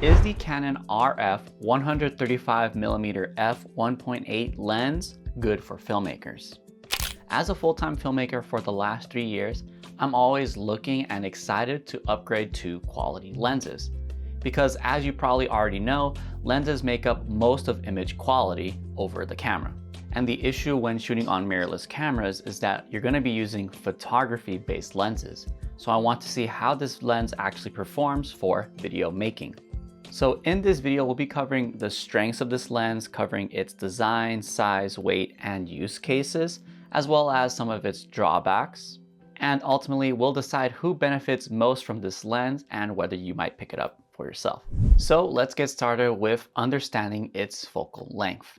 Is the Canon RF 135mm f1.8 lens good for filmmakers? As a full-time filmmaker for the last 3 years, I'm always looking and excited to upgrade to quality lenses. Because as you probably already know, lenses make up most of image quality over the camera. And the issue when shooting on mirrorless cameras is that you're going to be using photography-based lenses. So I want to see how this lens actually performs for video making. So in this video, we'll be covering the strengths of this lens, covering its design, size, weight, and use cases, as well as some of its drawbacks. And ultimately, we'll decide who benefits most from this lens and whether you might pick it up for yourself. So let's get started with understanding its focal length.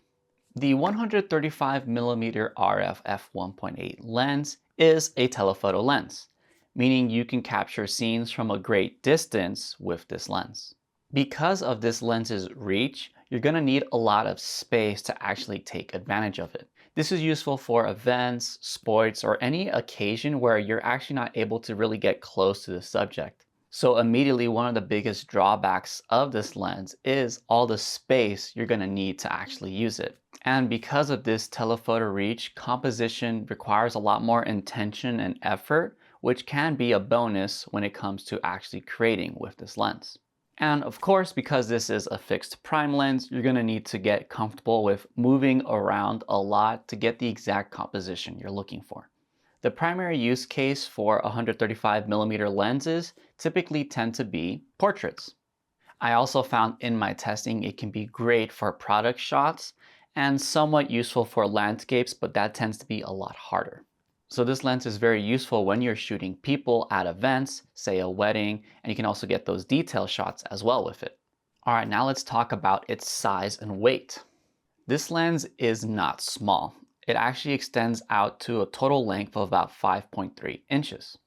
The 135mm RF f1.8 lens is a telephoto lens, meaning you can capture scenes from a great distance with this lens. Because of this lens's reach, you're going to need a lot of space to actually take advantage of it. This is useful for events, sports, or any occasion where you're actually not able to really get close to the subject. So immediately, one of the biggest drawbacks of this lens is all the space you're going to need to actually use it. And because of this telephoto reach, composition requires a lot more intention and effort, which can be a bonus when it comes to actually creating with this lens. And of course, because this is a fixed prime lens, you're going to need to get comfortable with moving around a lot to get the exact composition you're looking for. The primary use case for 135mm lenses typically tend to be portraits. I also found in my testing it can be great for product shots and somewhat useful for landscapes, but that tends to be a lot harder. So this lens is very useful when you're shooting people at events, say a wedding, and you can also get those detail shots as well with it. All right, now let's talk about its size and weight. This lens is not small. It actually extends out to a total length of about 5.3 inches.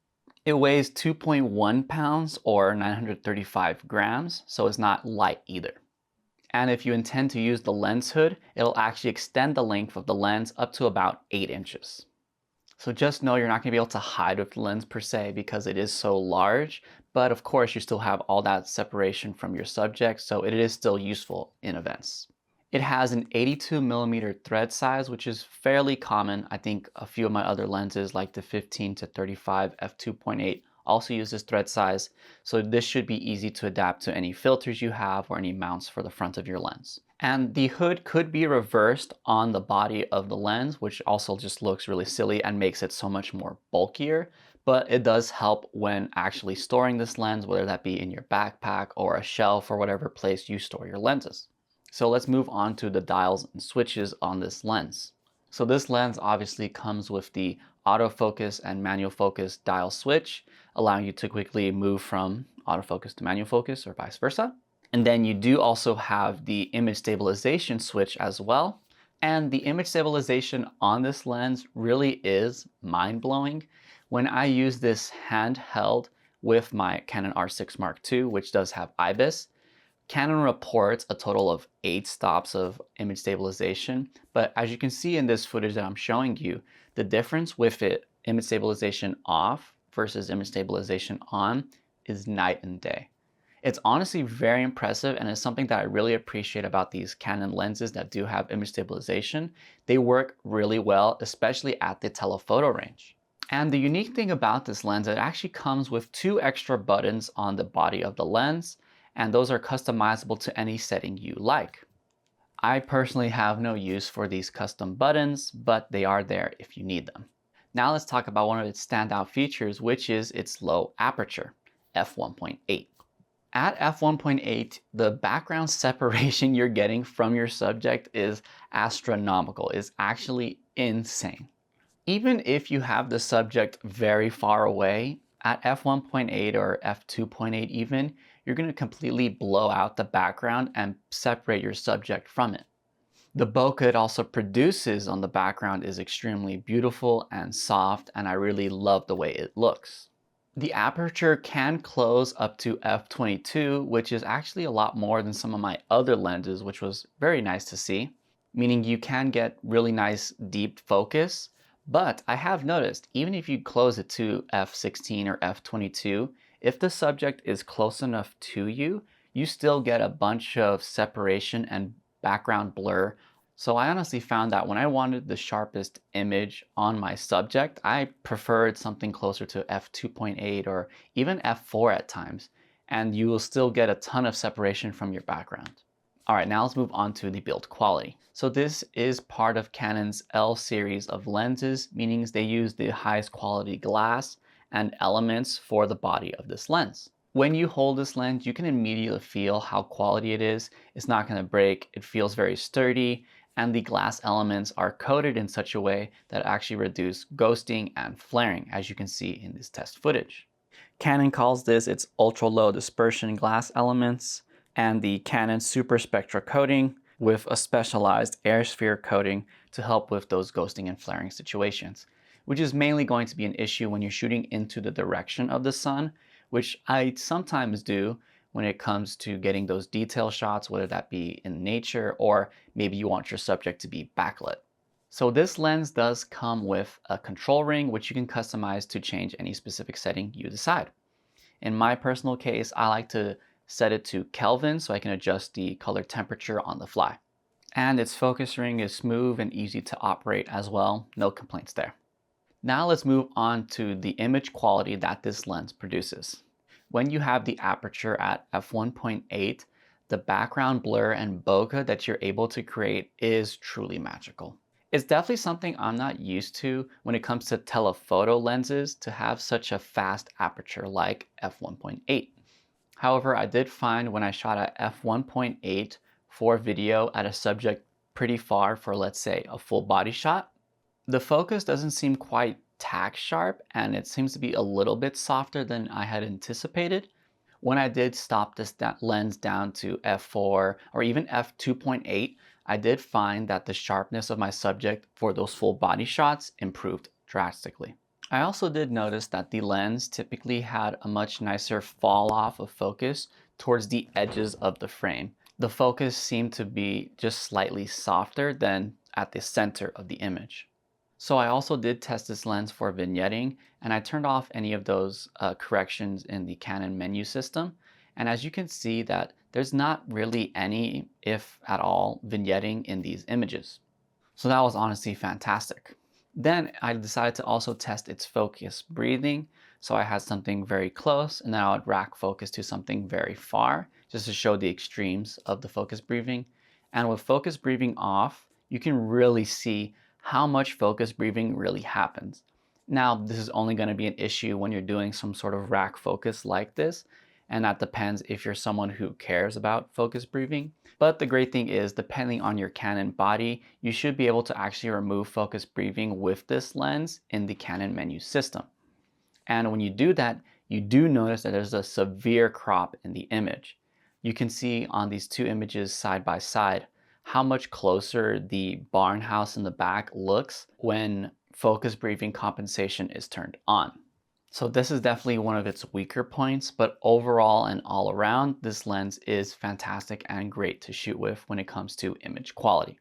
It weighs 2.1 pounds or 935 grams, so it's not light either. And if you intend to use the lens hood, it'll actually extend the length of the lens up to about 8 inches. So just know you're not going to be able to hide with the lens per se because it is so large, but of course you still have all that separation from your subject, so it is still useful in events. It has an 82mm thread size, which is fairly common. I think a few of my other lenses like the 15 to 35 f2.8 also use this thread size, so this should be easy to adapt to any filters you have or any mounts for the front of your lens. And the hood could be reversed on the body of the lens, which also just looks really silly and makes it so much more bulkier, but it does help when actually storing this lens, whether that be in your backpack or a shelf or whatever place you store your lenses. So let's move on to the dials and switches on this lens. So this lens obviously comes with the autofocus and manual focus dial switch, allowing you to quickly move from autofocus to manual focus or vice versa. And then you do also have the image stabilization switch as well. And the image stabilization on this lens really is mind-blowing. When I use this handheld with my Canon R6 Mark II, which does have IBIS, Canon reports a total of 8 stops of image stabilization. But as you can see in this footage that I'm showing you, the difference with it, image stabilization off versus image stabilization on, is night and day. It's honestly very impressive and is something that I really appreciate about these Canon lenses that do have image stabilization. They work really well, especially at the telephoto range. And the unique thing about this lens, it actually comes with 2 extra buttons on the body of the lens, and those are customizable to any setting you like. I personally have no use for these custom buttons, but they are there if you need them. Now let's talk about one of its standout features, which is its low aperture, f1.8. At f1.8, the background separation you're getting from your subject is astronomical. It's actually insane. Even if you have the subject very far away, at f1.8 or f2.8 even, you're going to completely blow out the background and separate your subject from it. The bokeh it also produces on the background is extremely beautiful and soft, and I really love the way it looks. The aperture can close up to f22, which is actually a lot more than some of my other lenses, which was very nice to see, meaning you can get really nice deep focus. But I have noticed, even if you close it to f16 or f22, if the subject is close enough to you, you still get a bunch of separation and background blur. So I honestly found that when I wanted the sharpest image on my subject, I preferred something closer to f2.8 or even f4 at times, and you will still get a ton of separation from your background. All right, now let's move on to the build quality. So this is part of Canon's L series of lenses, meaning they use the highest quality glass and elements for the body of this lens. When you hold this lens, you can immediately feel how quality it is. It's not going to break. It feels very sturdy, and the glass elements are coated in such a way that actually reduce ghosting and flaring, as you can see in this test footage. Canon calls this its ultra low dispersion glass elements and the Canon super spectra coating with a specialized air sphere coating to help with those ghosting and flaring situations, which is mainly going to be an issue when you're shooting into the direction of the sun, which I sometimes do when it comes to getting those detail shots, whether that be in nature or maybe you want your subject to be backlit. So this lens does come with a control ring, which you can customize to change any specific setting you decide. In my personal case, I like to set it to Kelvin so I can adjust the color temperature on the fly. And its focus ring is smooth and easy to operate as well, no complaints there. Now let's move on to the image quality that this lens produces. When you have the aperture at f1.8, the background blur and bokeh that you're able to create is truly magical. It's definitely something I'm not used to when it comes to telephoto lenses to have such a fast aperture like f1.8. However, I did find when I shot at f1.8 for video at a subject pretty far for, let's say, a full body shot, the focus doesn't seem quite tack sharp and it seems to be a little bit softer than I had anticipated. When I did stop this lens down to f4 or even f2.8, I did find that the sharpness of my subject for those full body shots improved drastically. I also did notice that the lens typically had a much nicer fall off of focus towards the edges of the frame. The focus seemed to be just slightly softer than at the center of the image. So I also did test this lens for vignetting, and I turned off any of those corrections in the Canon menu system. And as you can see that there's not really any, if at all, vignetting in these images. So that was honestly fantastic. Then I decided to also test its focus breathing. So I had something very close and then I would rack focus to something very far just to show the extremes of the focus breathing. And with focus breathing off, you can really see how much focus breathing really happens. Now, this is only going to be an issue when you're doing some sort of rack focus like this, and that depends if you're someone who cares about focus breathing. But the great thing is, depending on your Canon body, you should be able to actually remove focus breathing with this lens in the Canon menu system. And when you do that, you do notice that there's a severe crop in the image. You can see on these two images side by side how much closer the barn house in the back looks when focus breathing compensation is turned on. So this is definitely one of its weaker points, but overall and all around, this lens is fantastic and great to shoot with when it comes to image quality.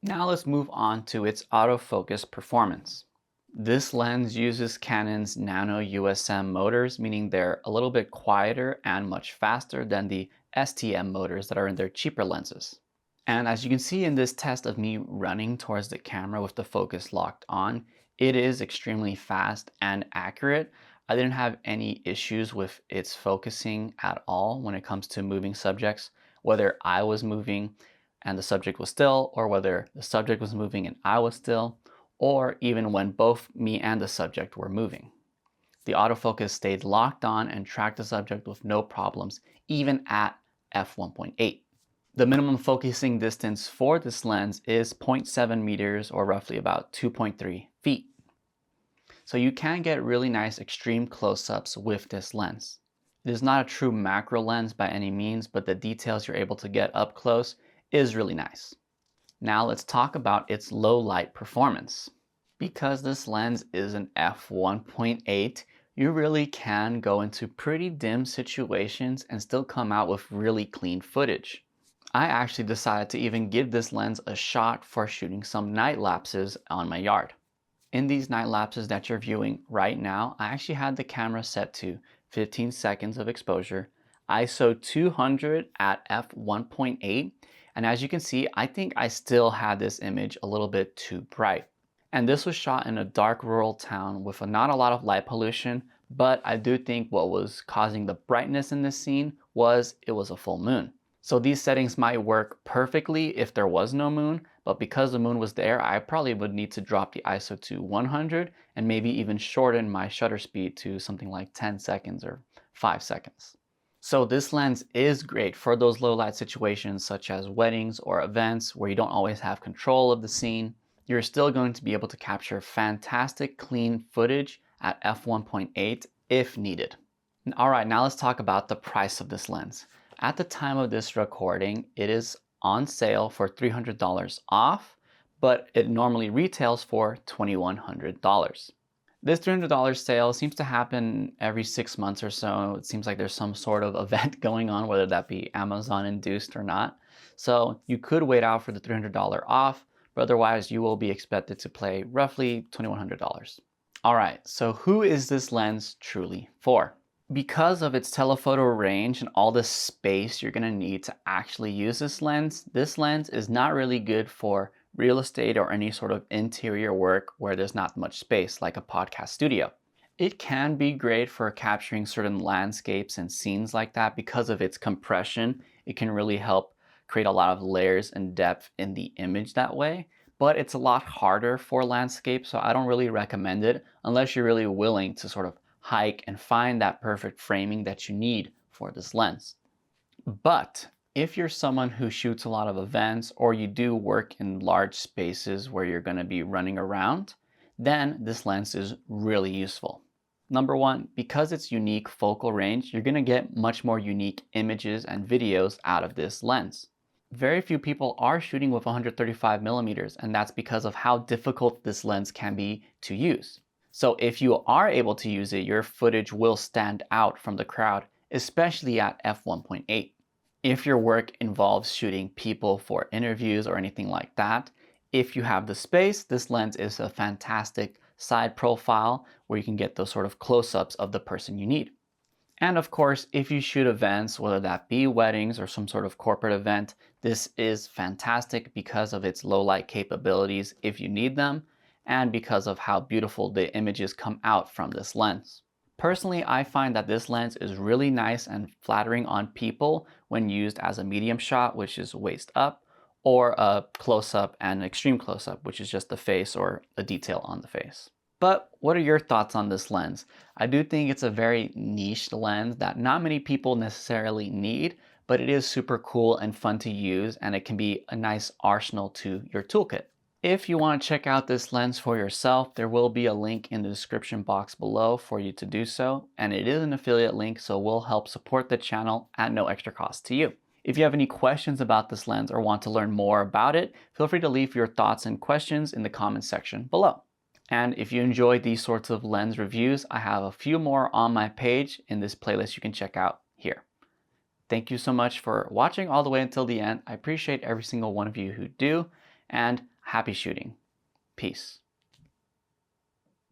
Now let's move on to its autofocus performance. This lens uses Canon's nano USM motors, meaning they're a little bit quieter and much faster than the STM motors that are in their cheaper lenses. And as you can see in this test of me running towards the camera with the focus locked on, it is extremely fast and accurate. I didn't have any issues with its focusing at all when it comes to moving subjects, whether I was moving and the subject was still, or whether the subject was moving and I was still, or even when both me and the subject were moving. The autofocus stayed locked on and tracked the subject with no problems, even at f1.8. The minimum focusing distance for this lens is 0.7 meters or roughly about 2.3 feet. So you can get really nice extreme close-ups with this lens. It is not a true macro lens by any means, but the details you're able to get up close is really nice. Now let's talk about its low light performance. Because this lens is an f1.8, you really can go into pretty dim situations and still come out with really clean footage. I actually decided to even give this lens a shot for shooting some night lapses on my yard. In these night lapses that you're viewing right now, I actually had the camera set to 15 seconds of exposure. ISO 200 at f1.8. And as you can see, I think I still had this image a little bit too bright. And this was shot in a dark rural town with not a lot of light pollution, but I do think what was causing the brightness in this scene was it was a full moon. So these settings might work perfectly if there was no moon, but because the moon was there, I probably would need to drop the ISO to 100 and maybe even shorten my shutter speed to something like 10 seconds or 5 seconds. So this lens is great for those low light situations such as weddings or events where you don't always have control of the scene. You're still going to be able to capture fantastic clean footage at f1.8 if needed. All right, now let's talk about the price of this lens. At the time of this recording, it is on sale for $300 off, but it normally retails for $2,100. This $300 sale seems to happen every 6 months or so. It seems like there's some sort of event going on, whether that be Amazon induced or not. So you could wait out for the $300 off, but otherwise you will be expected to pay roughly $2,100. All right, so who is this lens truly for? Because of its telephoto range and all the space you're gonna need to actually use this lens is not really good for real estate or any sort of interior work where there's not much space, like a podcast studio. It can be great for capturing certain landscapes and scenes like that because of its compression. It can really help create a lot of layers and depth in the image that way, but it's a lot harder for landscape, so I don't really recommend it unless you're really willing to sort of hike and find that perfect framing that you need for this lens. But if you're someone who shoots a lot of events or you do work in large spaces where you're going to be running around, then this lens is really useful. Number one, because it's unique focal range, you're going to get much more unique images and videos out of this lens. Very few people are shooting with 135mm, and that's because of how difficult this lens can be to use. So if you are able to use it, your footage will stand out from the crowd, especially at f1.8. If your work involves shooting people for interviews or anything like that, if you have the space, this lens is a fantastic side profile where you can get those sort of close-ups of the person you need. And of course, if you shoot events, whether that be weddings or some sort of corporate event, this is fantastic because of its low light capabilities if you need them, and because of how beautiful the images come out from this lens. Personally, I find that this lens is really nice and flattering on people when used as a medium shot, which is waist up, or a close-up and extreme close-up, which is just the face or a detail on the face. But what are your thoughts on this lens? I do think it's a very niche lens that not many people necessarily need, but it is super cool and fun to use, and it can be a nice arsenal to your toolkit. If you want to check out this lens for yourself, there will be a link in the description box below for you to do so, and it is an affiliate link, so it will help support the channel at no extra cost to you. If you have any questions about this lens or want to learn more about it, feel free to leave your thoughts and questions in the comments section below. And if you enjoyed these sorts of lens reviews, I have a few more on my page in this playlist you can check out here. Thank you so much for watching all the way until the end. I appreciate every single one of you who do, and happy shooting. Peace.